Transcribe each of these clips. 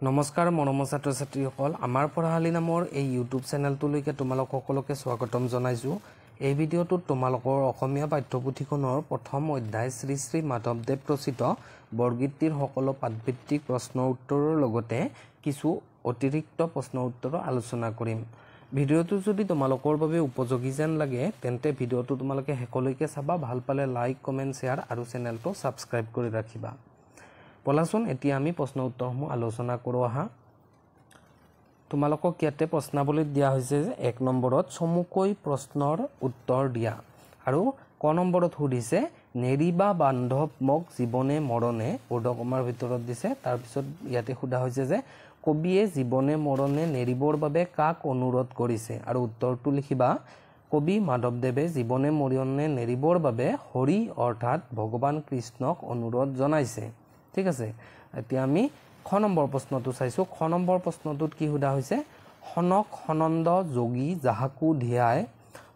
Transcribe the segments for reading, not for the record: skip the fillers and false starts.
নমস্কাৰ মৰমৰ ছাত্ৰ ছাত্ৰীসকল আমাৰ পঢ়াশালী নামৰ এই ইউটিউব চেনেলটোলৈকে তোমালোক সকলোকে স্বাগতম জনাইছোঁ। এই ভিডিঅ'টোত তোমালোকৰ অসমীয়া পাঠ্যপুথিখনৰ প্ৰথম অধ্যায় শ্ৰী শ্ৰী মাধৱদেৱ ৰচিত বৰগীতটিৰ সকলো পাঠভিত্তিক প্ৰশ্নৰ উত্তৰৰ লগতে কিছু অতিৰিক্ত প্ৰশ্নৰ উত্তৰ আলোচনা কৰিম। ভিডিঅ'টো যদি তোমালোকৰ বাবে উপযোগী যেন লাগে তেন্তে ভিডিঅ'টো তোমালোকে শেষলৈকে চাবা, ভাল পালে লাইক কমেণ্ট শ্বেয়াৰ আৰু চেনেলটো ছাবস্ক্ৰাইব কৰি ৰাখিবা। বলাচোন এতিয়া আমি প্ৰশ্ন উত্তৰসমূহ আলোচনা কৰোঁ আহা। তোমালোকক ইয়াতে প্ৰশ্নাৱলীত দিয়া হৈছে যে 1 নম্বৰত চমুকৈ প্ৰশ্নৰ উত্তৰ দিয়া আৰু ক নম্বৰত সুধিছে নেৰিবা বান্ধৱ মোক জীৱনে মৰণে ঊৰ্ধকমাৰ ভিতৰত দিছে। তাৰপিছত ইয়াতে সোধা হৈছে যে কবিয়ে জীৱনে মৰণে নেৰিবৰ বাবে কাক অনুৰোধ কৰিছে আৰু উত্তৰটো লিখিবা কবি মাধৱদেৱে জীৱনে মৰণে নেৰিবৰ বাবে হৰি অৰ্থাৎ ভগৱান কৃষ্ণক অনুৰোধ জনাইছে। ঠিক আছে, এতিয়া আমি খ নম্বৰ প্ৰশ্নটো চাইছোঁ। খ নম্বৰ প্ৰশ্নটোত কি সোধা হৈছে সনক সনন্দ যোগী যাহাকো ধ্যায়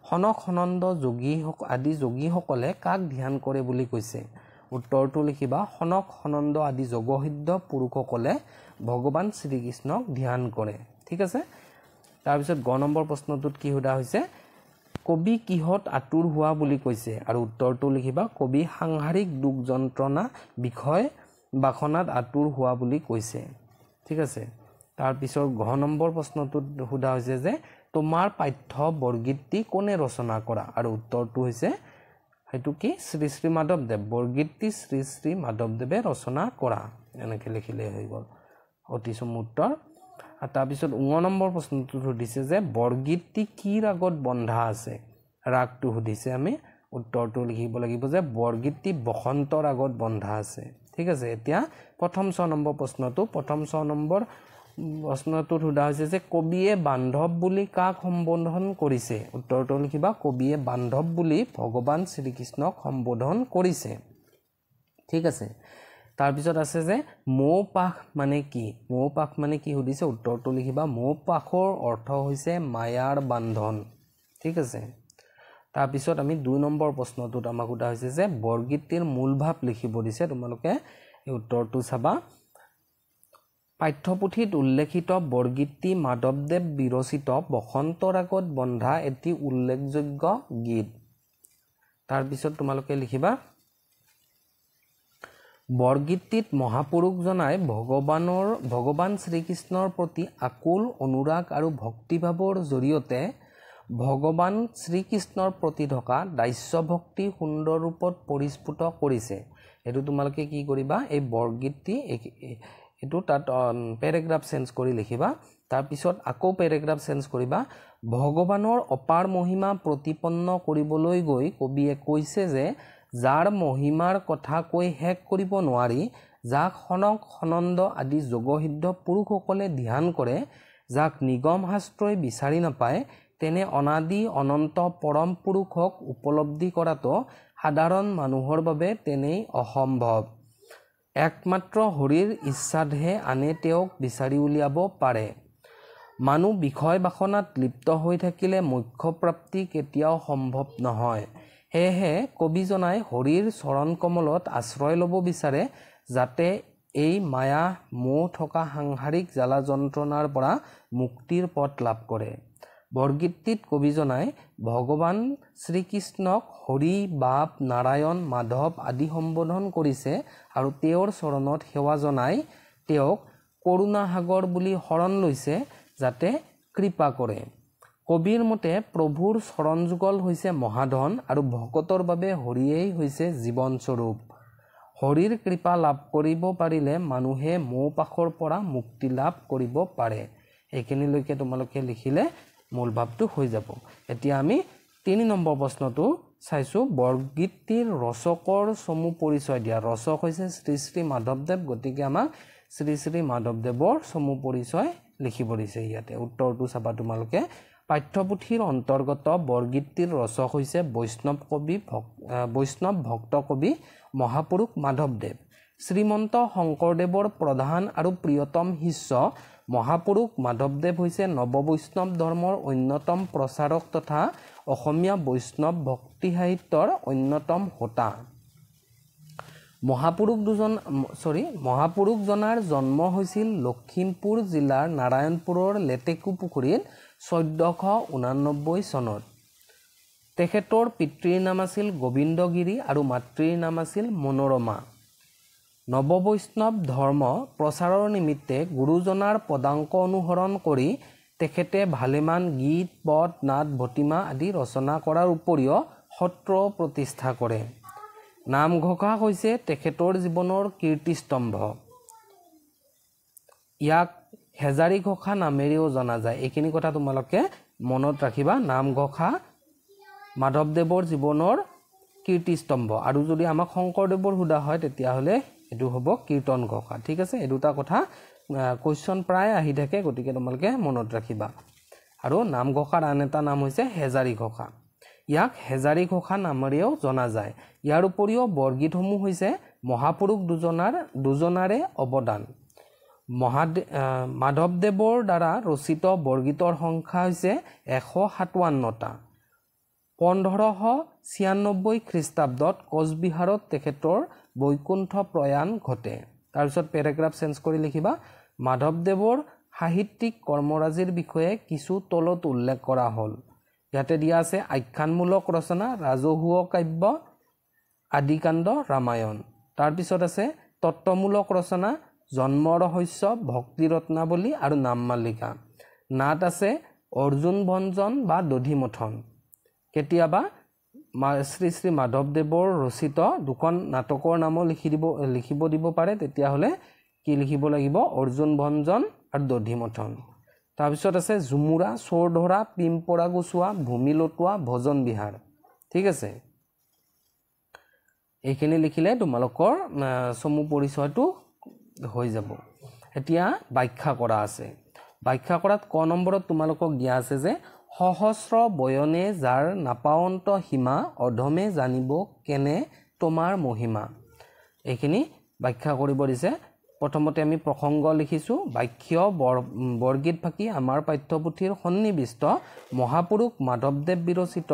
সনক সনন্দ যোগী আদি যোগীসকলে কাক ধ্যান কৰে বুলি কৈছে। উত্তৰটো লিখিবা সনক সনন্দ আদি যোগসিদ্ধ পুৰুষসকলে ভগৱান শ্ৰীকৃষ্ণক ধ্যান কৰে। ঠিক আছে, তাৰপিছত গ নম্বৰ প্ৰশ্নটোত কি সোধা হৈছে কবি কিহত আতুৰ হোৱা বুলি কৈছে আৰু উত্তৰটো লিখিবা কবি সাংসাৰিক দুখ যন্ত্ৰণা বিষয় বাসনাত আতুৰ হোৱা বুলি কৈছে। ঠিক আছে, তাৰপিছত ঘ নম্বৰ প্ৰশ্নটোত সোধা হৈছে যে তোমাৰ পাঠ্য বৰগীতটি কোনে ৰচনা কৰা আৰু উত্তৰটো হৈছে সেইটো কি শ্ৰী শ্ৰী মাধৱদেৱ। বৰগীতটি শ্ৰী শ্ৰী মাধৱদেৱে ৰচনা কৰা, এনেকৈ লিখিলে হৈ গ'ল অতি চমু উত্তৰ। আৰু তাৰপিছত ঙ নম্বৰ প্ৰশ্নটোত সুধিছে যে বৰগীতটি কি ৰাগত বন্ধা আছে, ৰাগটো সুধিছে। আমি উত্তৰটো লিখিব লাগিব যে বৰগীতটি বসন্ত ৰাগত বন্ধা আছে। ঠিক আছে, এতিয়া প্ৰথম 6 নম্বৰ প্ৰশ্নটো প্ৰশ্নটোত সোধা হৈছে যে কবিয়ে বান্ধৱ বুলি কাক সম্বোধন কৰিছে। উত্তৰটো লিখিবা কবিয়ে বান্ধৱ বুলি ভগৱান শ্ৰীকৃষ্ণক সম্বোধন কৰিছে। ঠিক আছে, তাৰপিছত আছে যে মৌপাশ মানে কি। মৌপাশ মানে কি সুধিছে, উত্তৰটো লিখিবা মৌপাশৰ অৰ্থ হৈছে মায়াৰ বান্ধন। ঠিক আছে, তাৰপিছত আমি 2 নম্বৰ প্ৰশ্নটোত আমাক সোধা হৈছে যে বৰগীতটিৰ মূল ভাৱ লিখিব দিছে। তোমালোকে এই উত্তৰটো চাবা পাঠ্যপুথিত উল্লেখিত বৰগীতটি মাধৱদেৱ বিৰচিত বসন্ত ৰাগত বন্ধা এটি উল্লেখযোগ্য গীত। তাৰপিছত তোমালোকে লিখিবা বৰগীতটিত মহাপুৰুষজনাই ভগৱান শ্ৰীকৃষ্ণৰ প্ৰতি আকুল অনুৰাগ আৰু ভক্তিভাৱৰ জৰিয়তে ভগৱান শ্ৰীকৃষ্ণৰ প্ৰতি থকা দাস্য ভক্তি সুন্দৰ ৰূপত পৰিস্ফুট কৰিছে। এইটো তোমালোকে কি কৰিবা এই বৰগীতটি এইটো তাত পেৰেগ্ৰাফ চেঞ্জ কৰি লিখিবা। তাৰপিছত আকৌ পেৰেগ্ৰাফ চেঞ্জ কৰিবা ভগৱানৰ অপাৰ মহিমা প্ৰতিপন্ন কৰিবলৈ গৈ কবিয়ে কৈছে যে যাৰ মহিমাৰ কথা কৈ শেষ কৰিব নোৱাৰি, যাক সনক সনন্দ আদি যোগসিদ্ধ পুৰুষসকলে ধ্যান কৰে, যাক নিগম শাস্ত্ৰই বিচাৰি নাপায়, তেনে অনাদি অনন্ত পৰম পুৰুষক উপলব্ধি কৰাটো সাধাৰণ মানুহৰ বাবে তেনেই অসম্ভৱ। একমাত্ৰ হৰিৰ ইচ্ছাতহে আনে তেওঁক বিচাৰি উলিয়াব পাৰে। মানুহ বিষয় বাসনাত লিপ্ত হৈ থাকিলে মোক্ষ প্ৰাপ্তি কেতিয়াও সম্ভৱ নহয়। সেয়েহে কবিজনাই হৰিৰ চৰণ কমলত আশ্ৰয় ল'ব বিচাৰে যাতে এই মায়া মোহ থকা সাংসাৰিক জ্বালা যন্ত্ৰণাৰ পৰা মুক্তিৰ পথ লাভ কৰে। বৰগীতটিত কবিজনাই ভগৱান শ্ৰীকৃষ্ণক হৰি বাপ নাৰায়ণ মাধৱ আদি সম্বোধন কৰিছে আৰু তেওঁৰ চৰণত সেৱা জনাই তেওঁক কৰুণাসাগৰ বুলি শৰণ লৈছে যাতে কৃপা কৰে। কবিৰ মতে প্ৰভুৰ চৰণ যুগল হৈছে মহাধন আৰু ভকতৰ বাবে হৰিয়েই হৈছে জীৱন স্বৰূপ। হৰিৰ কৃপা লাভ কৰিব পাৰিলে মানুহে মৌপাশৰ পৰা মুক্তি লাভ কৰিব পাৰে। এইখিনিলৈকে তোমালোকে লিখিলে মূল ভাৱটো হৈ যাব। এতিয়া আমি 3 নম্বৰ প্ৰশ্নটো চাইছোঁ বৰগীতটিৰ ৰচকৰ চমু পৰিচয় দিয়া। ৰচক হৈছে শ্ৰী শ্ৰী মাধৱদেৱ, গতিকে আমাক শ্ৰী শ্ৰী মাধৱদেৱৰ চমু পৰিচয় লিখিব দিছে ইয়াতে। উত্তৰটো চাবা তোমালোকে পাঠ্যপুথিৰ অন্তৰ্গত বৰগীতটিৰ ৰচক হৈছে বৈষ্ণৱ ভক্ত কবি মহাপুৰুষ মাধৱদেৱ। শ্ৰীমন্ত শংকৰদেৱৰ প্ৰধান আৰু প্ৰিয়তম শিষ্য মহাপুৰুষ মাধৱদেৱ হৈছে নৱবৈষ্ণৱ ধৰ্মৰ অন্যতম প্ৰচাৰক তথা অসমীয়া বৈষ্ণৱ ভক্তি সাহিত্যৰ অন্যতম হোতা। মহাপুৰুষজনাৰ জন্ম হৈছিল লখিমপুৰ জিলাৰ নাৰায়ণপুৰৰ লেটেকু পুখুৰীত 1489 চনত। তেখেতৰ পিতৃৰ নাম আছিল গোবিন্দগিৰি আৰু মাতৃৰ নাম আছিল মনোৰমা। নৱবৈষ্ণৱ ধৰ্ম প্ৰচাৰৰ নিমিত্তে গুৰুজনাৰ পদাংক অনুসৰণ কৰি তেখেতে ভালেমান গীত, পদ, নাট, ভটিমা আদি ৰচনা কৰাৰ উপৰিও সত্ৰ প্ৰতিষ্ঠা কৰে। নামঘোষা হৈছে তেখেতৰ জীৱনৰ কীৰ্তিস্তম্ভ। ইয়াক হেজাৰী ঘোষা নামেৰেও জনা যায়। এইখিনি কথা তোমালোকে মনত ৰাখিবা। নামঘোষা মাধৱদেৱৰ জীৱনৰ কীৰ্তিস্তম্ভ, আৰু যদি আমাক শংকৰদেৱৰ সোধা হয় তেতিয়াহ'লে এইটো হ'ব কীৰ্তন ঘোষা। ঠিক আছে, এই দুটা কথা কুৱেশ্যন প্ৰায় আহি থাকে, গতিকে তোমালোকে মনত ৰাখিবা। আৰু নামঘোষাৰ আন এটা নাম হৈছে হেজাৰী ঘোষা। ইয়াক হেজাৰী ঘোষা নামেৰেও জনা যায়। ইয়াৰ উপৰিও বৰগীতসমূহ হৈছে মহাপুৰুষ দুজনাৰে অৱদান। মাধৱদেৱৰ দ্বাৰা ৰচিত বৰগীতৰ সংখ্যা হৈছে 157টা। 1596 খ্ৰীষ্টাব্দত কোচবিহাৰত তেখেতৰ বৈকুণ্ঠ প্ৰয়াণ ঘটে। তাৰপিছত পেৰাগ্ৰাফ চেঞ্জ কৰি লিখিবা, মাধৱদেৱৰ সাহিত্যিক কৰ্মৰাজিৰ বিষয়ে কিছু তলত উল্লেখ কৰা হ'ল। ইয়াতে দিয়া আছে আখ্যানমূলক ৰচনা, ৰাজহুৱা কাব্য, আদিকাণ্ড, ৰামায়ণ। তাৰপিছত আছে তত্ত্বমূলক ৰচনা, জন্ম ৰহস্য, ভক্তি ৰত্নাৱলী আৰু নাম মালিকা। নাট আছে অৰ্জুন ভঞ্জন বা দধিমথন। কেতিয়াবা শ্ৰী শ্ৰী মাধৱদেৱৰ ৰচিত দুখন নাটকৰ নামো লিখিব দিব পাৰে, তেতিয়াহ'লে কি লিখিব লাগিব? অৰ্জুন ভঞ্জন আৰু দধিমথন। তাৰপিছত আছে ঝুমুৰা, চোৰ ধৰা, পিমপৰা গুচোৱা, ভূমি লুটোৱা, ভজন বিহাৰ। ঠিক আছে, এইখিনি লিখিলে তোমালোকৰ চমু পৰিচয়টো হৈ যাব। এতিয়া ব্যাখ্যা কৰা আছে। ব্যাখ্যা কৰাত ক নম্বৰত তোমালোকক দিয়া আছে যে সহস্ৰ বয়নে যাৰ নাপাৱন্ত সীমা, অধমে জানিব কেনে তোমাৰ মহিমা। এইখিনি ব্যাখ্যা কৰিব দিছে। প্ৰথমতে আমি প্ৰসংগ লিখিছোঁ। বাক্য বৰগীত ফাঁকি আমাৰ পাঠ্যপুথিৰ সন্নিৱিষ্ট মহাপুৰুষ মাধৱদেৱ বিৰচিত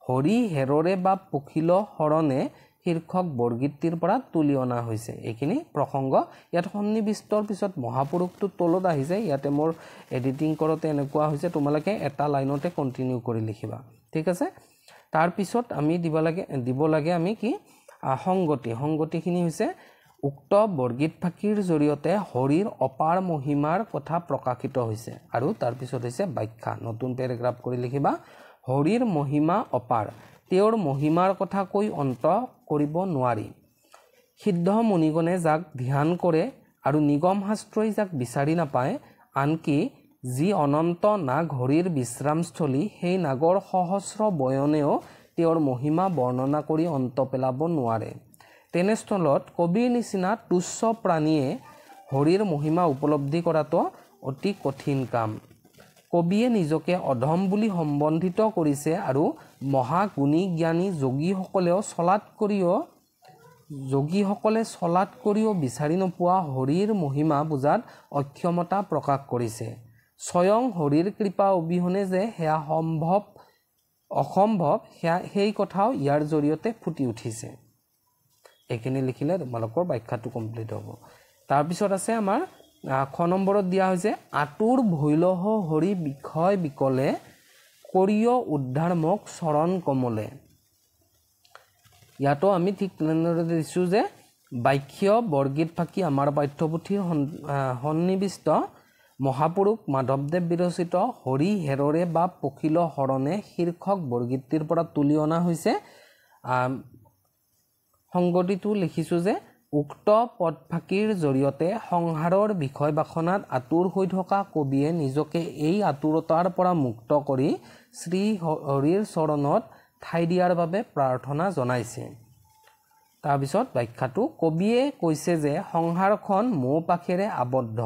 হৰি হেৰৰে বা পখিল শৰণে শীৰ্ষক বৰগীতটিৰ পৰা তুলি অনা হৈছে। এইখিনি প্ৰসংগ। ইয়াত সন্নিৱিষ্টৰ পিছত মহাপুৰুষটো তলত আহিছে। ইয়াতে মোৰ এডিটিং কৰোঁতে এনেকুৱা হৈছে, তোমালোকে এটা লাইনতে কণ্টিনিউ কৰি লিখিবা। ঠিক আছে, তাৰপিছত আমি দিব লাগে আমি কি? সংগতি। সংগতিখিনি হৈছে উক্ত বৰগীত ফাঁকিৰ জৰিয়তে হৰিৰ অপাৰ মহিমাৰ কথা প্ৰকাশিত হৈছে। আৰু তাৰপিছত হৈছে ব্যাখ্যা। নতুন পেৰাগ্ৰাফ কৰি লিখিবা, হৰিৰ মহিমা অপাৰ, তেওঁৰ মহিমাৰ কথা কৈ অন্ত কৰিব নোৱাৰি। সিদ্ধ মুনিগণে যাক ধ্যান কৰে আৰু নিগম শাস্ত্ৰই যাক বিচাৰি নাপায়, আনকি যি অনন্ত নাগ হৰিৰ বিশ্ৰামস্থলী, সেই নাগৰ সহস্ৰ বয়নেও তেওঁৰ মহিমা বৰ্ণনা কৰি অন্ত পেলাব নোৱাৰে। তেনেস্থলত কবিৰ নিচিনা তুচ্ছ প্ৰাণীয়ে হৰিৰ মহিমা উপলব্ধি কৰাটো অতি কঠিন কাম। কবিয়ে নিজকে অধম বুলি সম্বন্ধিত কৰিছে আৰু মহাগুণী জ্ঞানী যোগীসকলে চলাত কৰিও বিচাৰি নোপোৱা হৰিৰ মহিমা বুজাত অক্ষমতা প্ৰকাশ কৰিছে। স্বয়ং হৰিৰ কৃপা অবিহনে যে সেয়া অসম্ভৱ সেই কথাও ইয়াৰ জৰিয়তে ফুটি উঠিছে। এইখিনি লিখিলে তোমালোকৰ ব্যাখ্যাটো কমপ্লিট হ'ব। তাৰপিছত আছে আমাৰ খ নম্বৰত দিয়া হৈছে আতুৰ ভৈলহ হৰি বিষয় বিকলে, কৰিয় উদ্ধাৰ মোক চৰণ কমলে। ইয়াতো আমি ঠিক তেনেদৰে দিছোঁ যে বাক্য বৰগীত ফাঁকি আমাৰ পাঠ্যপুথিৰ সন্নিৱিষ্ট মহাপুৰুষ মাধৱদেৱ বিৰচিত হৰি হেৰৰে বা পখিল শৰণে শীৰ্ষক বৰগীতটিৰ পৰা তুলি অনা হৈছে। সংগতিটো লিখিছোঁ যে উক্ত পদফাঁকিৰ জৰিয়তে সংসাৰৰ বিষয় বাসনাত আতুৰ হৈ থকা কবিয়ে নিজকে এই আতুৰতাৰ পৰা মুক্ত কৰি শ্ৰী হৰিৰ চৰণত ঠাই দিয়াৰ বাবে প্ৰাৰ্থনা জনাইছে। তাৰপিছত ব্যাখ্যাটো, কবিয়ে কৈছে যে সংসাৰখন মোহ পাশেৰে আবদ্ধ।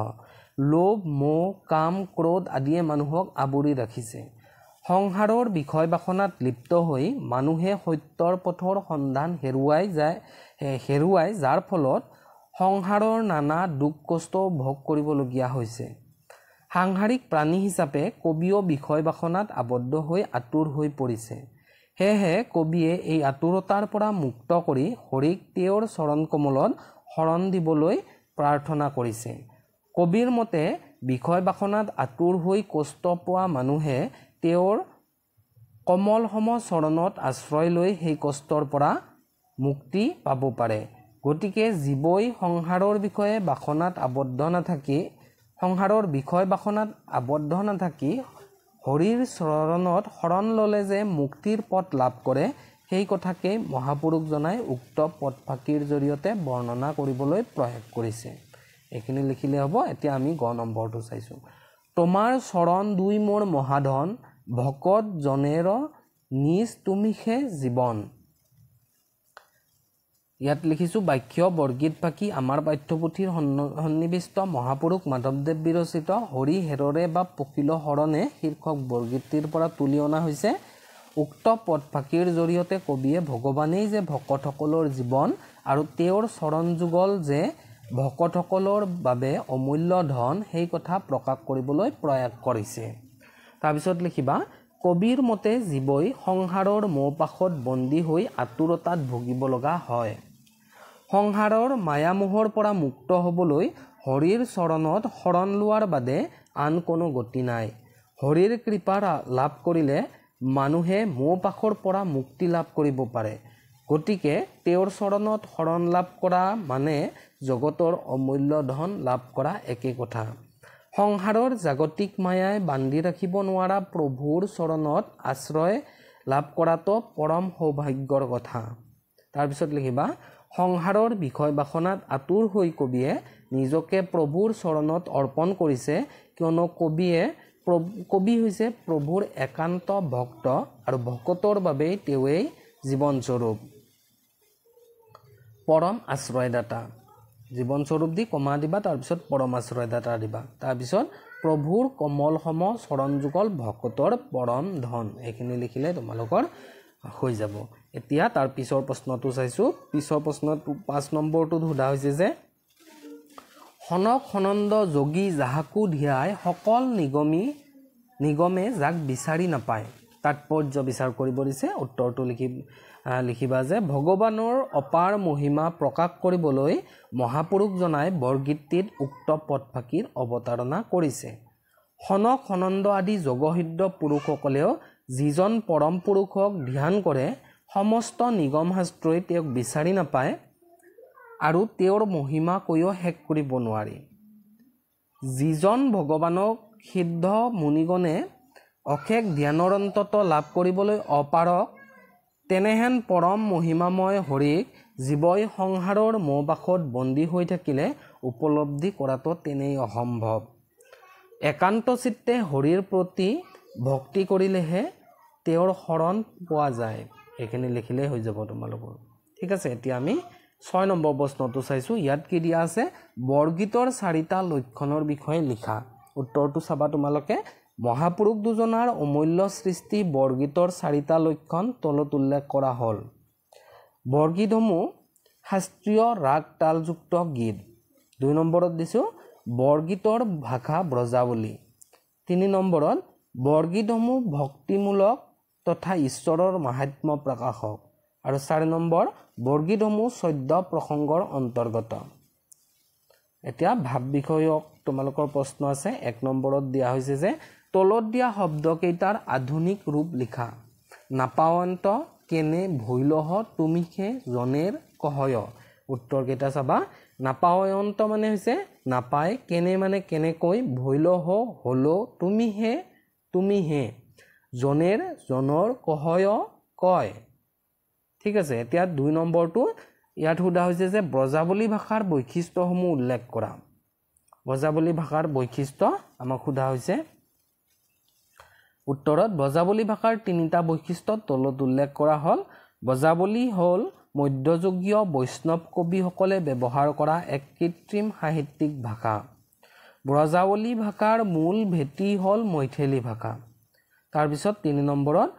লোভ, মোহ, কাম, ক্ৰোধ আদিয়ে মানুহক আৱৰি ৰাখিছে। সংসাৰৰ বিষয় বাসনাত লিপ্ত হৈ মানুহে সত্যৰ পথৰ সন্ধান হেৰুৱাই যাৰ ফলত সংসাৰৰ নানা দুখ কষ্ট ভোগ কৰিবলগীয়া হৈছে। সাংসাৰিক প্ৰাণী হিচাপে কবিও বিষয় বাসনাত আবদ্ধ হৈ আতুৰ হৈ পৰিছে। সেয়েহে কবিয়ে এই আতুৰতাৰ পৰা মুক্ত কৰি হৰিক তেওঁৰ চৰণ কমলত শৰণ দিবলৈ প্ৰাৰ্থনা কৰিছে। কবিৰ মতে বিষয় বাসনাত আতুৰ হৈ কষ্ট পোৱা মানুহে তেওঁৰ কমলসম চৰণত আশ্ৰয় লৈ সেই কষ্টৰ পৰা মুক্তি পাব পাৰে। গতিকে জীৱই সংসাৰৰ বিষয়ে বাসনাত আবদ্ধ নাথাকি হৰিৰ চৰণত শৰণ ল'লে যে মুক্তিৰ পথ লাভ কৰে, সেই কথাকেই মহাপুৰুষজনাই উক্ত পদফাঁকিৰ জৰিয়তে বৰ্ণনা কৰিবলৈ প্ৰয়াস কৰিছে। এইখিনি লিখিলে হ'ব। এতিয়া আমি গ নম্বৰটো চাইছোঁ। তোমাৰ চৰণ দুই মোৰ মহাধন, ভকত জনেৰ নিজ তুমিহে জীৱন। ইয়াত লিখিছোঁ বাক্য বৰগীত ফাঁকি আমাৰ পাঠ্যপুথিৰ সন্নিৱিষ্ট মহাপুৰুষ মাধৱদেৱ বিৰচিত হৰি হেৰৰে বা পখিল শৰণে শীৰ্ষক বৰগীতটিৰ পৰা তুলি অনা হৈছে। উক্ত পদফাঁকিৰ জৰিয়তে কবিয়ে ভগৱানেই যে ভকতসকলৰ জীৱন আৰু তেওঁৰ চৰণ যুগল যে ভকতসকলৰ বাবে অমূল্য ধন, সেই কথা প্ৰকাশ কৰিবলৈ প্ৰয়াস কৰিছে। তাৰপিছত লিখিবা কবিৰ মতে জীৱই সংসাৰৰ মোহপাশত বন্দী হৈ আতুৰতাত ভুগিব লগা হয়। সংসাৰৰ মায়ামোহৰ পৰা মুক্ত হ'বলৈ হৰিৰ চৰণত শৰণ লোৱাৰ বাদে আন কোনো গতি নাই। হৰিৰ কৃপা লাভ কৰিলে মানুহে মোহপাশৰ পৰা মুক্তি লাভ কৰিব পাৰে। গতিকে তেওঁৰ চৰণত শৰণ লাভ কৰা মানে জগতৰ অমূল্য ধন লাভ কৰা একে কথা। সংসাৰৰ জাগতিক মায়াই বান্ধি ৰাখিব নোৱাৰা প্ৰভুৰ চৰণত আশ্ৰয় লাভ কৰাটো পৰম সৌভাগ্যৰ কথা। তাৰপিছত লিখিবা সংসাৰৰ বিষয় বাসনাত আতুৰ হৈ কবিয়ে নিজকে প্ৰভুৰ চৰণত অৰ্পণ কৰিছে, কিয়নো কবি হৈছে প্ৰভুৰ একান্ত ভক্ত আৰু ভকতৰ বাবেই তেওঁৱেই জীৱনস্বৰূপ, পৰম আশ্ৰয়দাতা। জীৱনস্বৰূপ দি কমা দিবা, তাৰপিছত পৰম আশ্ৰয়দাতা দিবা। তাৰপিছত প্ৰভুৰ কমলসম চৰণ যুগল ভকতৰ পৰম ধন। এইখিনি লিখিলে তোমালোকৰ হৈ যাব। এতিয়া তাৰ পিছৰ প্ৰশ্নটো চাইছোঁ। পিছৰ প্ৰশ্নত 5 নম্বৰটোত সোধা হৈছে যে সনক সনন্দ যোগী যাহাকো ধিয়াই সকল নিগমে যাক বিচাৰি নাপায়। তাৎপৰ্য বিচাৰ কৰিব দিছে। উত্তৰটো লিখিবা যে ভগৱানৰ অপাৰ মহিমা প্ৰকাশ কৰিবলৈ মহাপুৰুষজনাই বৰগীতটিত উক্ত পদফাঁকিৰ অৱতাৰণা কৰিছে। সনক সনন্দ আদি যোগসিদ্ধ পুৰুষসকলেও যিজন পৰম পুৰুষক ধ্যান কৰে, সমস্ত নিগম শাস্ত্ৰই তেওঁক বিচাৰি নাপায় আৰু তেওঁৰ মহিমা কৈও শেষ কৰিব নোৱাৰি। যিজন ভগৱানক সিদ্ধ মুনিগণে অশেষ ধ্যানৰ অন্তত লাভ কৰিবলৈ অপাৰক, তেনেহেন পৰম মহিমাময় হৰিক জীৱই সংসাৰৰ মোহপাশত বন্দী হৈ থাকিলে উপলব্ধি কৰাটো তেনেই অসম্ভৱ। একান্ত চিত্তে হৰিৰ প্ৰতি ভক্তি কৰিলেহে তেওঁৰ শৰণ পোৱা যায়। এইখিনি লিখিলেই হৈ যাব তোমালোকৰ। ঠিক আছে। এতিয়া আমি 6 নম্বৰ প্ৰশ্নটো চাইছোঁ। ইয়াত কি দিয়া আছে? বৰগীতৰ 4টা লক্ষণৰ বিষয়ে লিখা। উত্তৰটো চাবা তোমালোকে। মহাপুৰুষ দুজনাৰ অমূল্য সৃষ্টি বৰগীতৰ 4টা লক্ষণ তলত উল্লেখ কৰা হ'ল। বৰগীতসমূহ শাস্ত্ৰীয় ৰাগ তালযুক্ত গীত। 2 নম্বৰত দিছোঁ বৰগীতৰ ভাষা ব্ৰজাৱলী। 3 নম্বৰত বৰগীতসমূহ ভক্তিমূলক তথা ঈশ্বৰৰ মাহাত্ম্য প্ৰকাশক। আৰু 4 নম্বৰ বৰগীতসমূহ 14 প্ৰসংগৰ অন্তৰ্গত। এতিয়া ভাৱ বিষয়ক তোমালোকৰ প্ৰশ্ন আছে। 1 নম্বৰত দিয়া হৈছে যে তলত দিয়া শব্দকেইটাৰ আধুনিক ৰূপ লিখা। নাপাৱন্ত কেনে ভৈলহ তুমিহে জনেৰ কহয়। উত্তৰকেইটা চাবা। নাপাৱন্ত মানে হৈছে নাপায়, কেনে মানে কেনেকৈ, ভৈলহ হলো, তুমিহে জনৰ কহয় কয়। ঠিক আছে। এতিয়া 2 নম্বৰটো ইয়াত সোধা হৈছে যে ব্ৰজাৱলী ভাষাৰ বৈশিষ্ট্যসমূহ উল্লেখ কৰা। ব্ৰজাৱলী ভাষাৰ বৈশিষ্ট্য আমাক সোধা হৈছে। উত্তৰত ব্ৰজাৱলী ভাষাৰ 3টা বৈশিষ্ট্য তলত উল্লেখ কৰা হ'ল। ব্ৰজাৱলী হ'ল মধ্যযুগীয় বৈষ্ণৱ কবিসকলে ব্যৱহাৰ কৰা এক কৃত্ৰিম সাহিত্যিক ভাষা। ব্ৰজাৱলী ভাষাৰ মূল ভেটি হ'ল মৈথিলী ভাষা। তাৰপিছত 3 নম্বৰত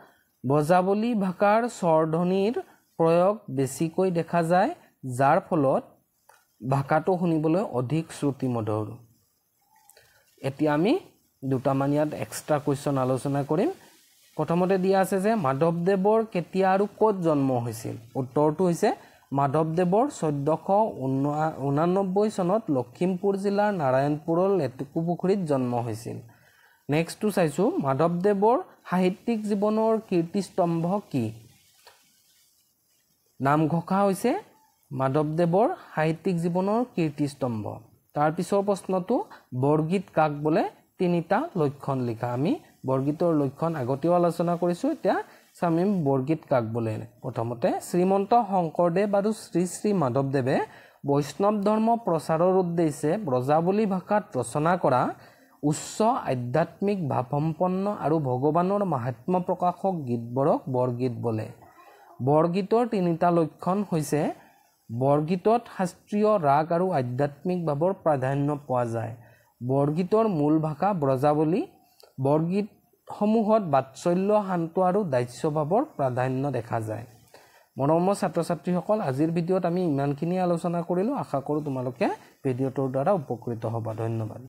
ব্ৰজাৱলী ভাষাৰ স্বৰধ্বনিৰ প্ৰয়োগ বেছিকৈ দেখা যায়, যাৰ ফলত ভাষাটো শুনিবলৈ অধিক শ্ৰুতিমধুৰ। এতিয়া আমি 2টামান ইয়াত এক্সট্ৰা কুৱেশ্যন আলোচনা কৰিম। প্ৰথমতে দিয়া আছে যে মাধৱদেৱৰ কেতিয়া আৰু ক'ত জন্ম হৈছিল উত্তৰটো হৈছে মাধৱদেৱৰ 1489 চনত লখিমপুৰ জিলাৰ নাৰায়ণপুৰৰ লেটেকুপুখুৰীত জন্ম হৈছিল নেক্সটটো চাইছো মাধৱদেৱৰ সাহিত্যিক জীৱনৰ কীৰ্তিস্তম্ভ কি নামঘোষা হৈছে মাধৱদেৱৰ সাহিত্যিক জীৱনৰ কীৰ্তিস্তম্ভ তাৰ পিছৰ প্ৰশ্নটো বৰগীত কাক বোলে তিনিটা লক্ষণ লিখা আমি বৰগীতৰ লক্ষণ আগতেও আলোচনা কৰিছো এতিয়া সামিম বৰগীত কাক বোলে প্ৰথমতে শ্ৰীমন্ত শংকৰদেৱ আৰু শ্ৰী শ্ৰী মাধৱদেৱে বৈষ্ণৱ ধৰ্ম প্ৰচাৰৰ উদ্দেশ্যে ব্ৰজাৱলী ভাষাত ৰচনা কৰা উচ্চ আধ্যাত্মিক ভাৱসম্পন্ন আৰু ভগৱানৰ মাহাত্ম্য প্ৰকাশক গীতবোৰক বৰগীত বোলে বৰগীতৰ তিনিটা লক্ষণ হৈছে বৰগীতত শাস্ত্ৰীয় ৰাগ আৰু আধ্যাত্মিক ভাৱৰ প্ৰাধান্য পোৱা যায় বৰগীতৰ মূল ভাষা ব্ৰজাৱলী বৰগীত সমূহত বাৎসল্য শান্ত আৰু দাস্যভাৱৰ প্ৰাধান্য দেখা যায় মৰমৰ ছাত্ৰ ছাত্ৰীসকল আজিৰ ভিডিঅ'ত আমি ইমানখিনি আলোচনা কৰিলো আশা কৰো তোমালোকে ভিডিঅ'টোৰ দ্বাৰা উপকৃত হ'বা ধন্যবাদ